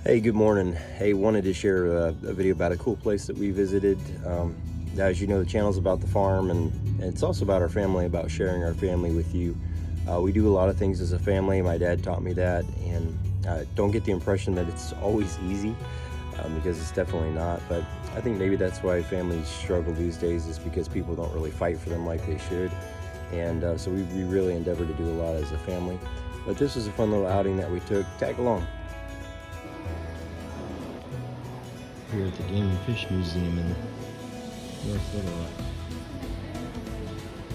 Hey, good morning. Hey, wanted to share a video about a cool place that we visited. As you know, the channel's about the farm, and it's also about our family, about sharing our family with you. We do a lot of things as a family. My dad taught me that, and don't get the impression that it's always easy, because it's definitely not. But I think maybe that's why families struggle these days, is because people don't really fight for them like they should. And so we really endeavor to do a lot as a family. But this was a fun little outing that we took. Tag along. Here at the Game and Fish Museum in North Little Rock.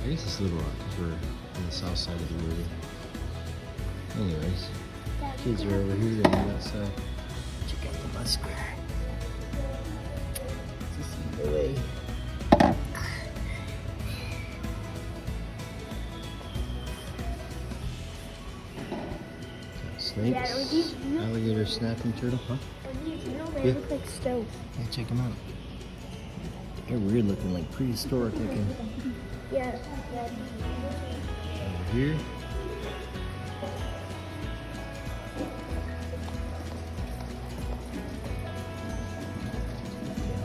I guess it's Little Rock because we're on the south side of the river. Anyways, kids are over here and we're outside. Check out the muskrat. Just eat away. Snakes, alligator, snapping turtle, huh? They look like stones. Yeah, check them out. They're weird looking, like prehistoric looking. Yeah. Over here.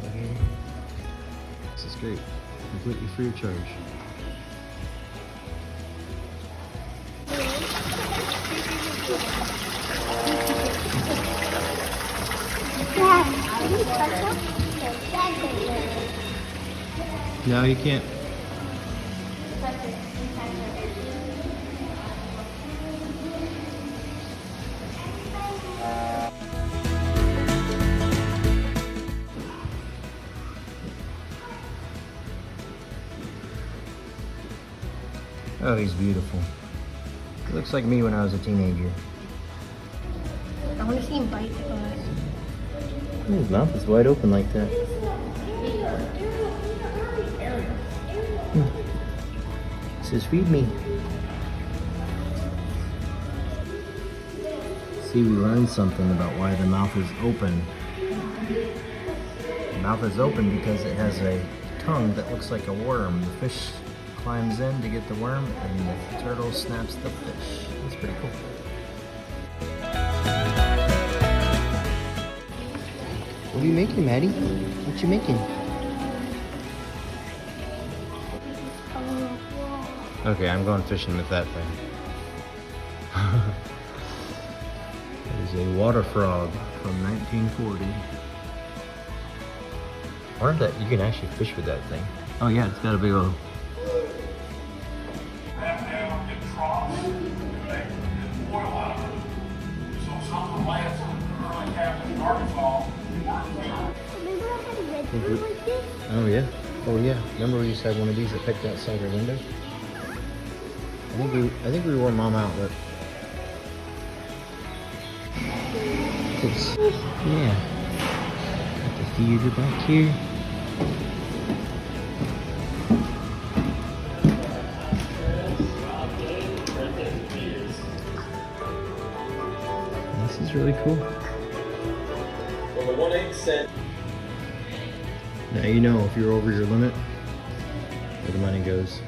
Alligator. This is great. Completely free of charge. No, you can't. Oh, he's beautiful. He looks like me when I was a teenager. I want to see him bite us. His mouth is wide open like that. He says, feed me. See, we learned something about why the mouth is open. The mouth is open because it has a tongue that looks like a worm. The fish climbs in to get the worm, and the turtle snaps the fish. That's pretty cool. What are you making, Maddie? What you making? Okay, I'm going fishing with that thing. It is a water frog from 1940. I wonder if you can actually fish with that thing. Oh yeah, it's got a big old... Oh yeah. Oh yeah. Remember we used to have one of these that picked outside our window? I think we wore Mom out, but it's, yeah. Got the theater back here. This is really cool. Well, the 1/8 cent. Now you know if you're over your limit where the money goes.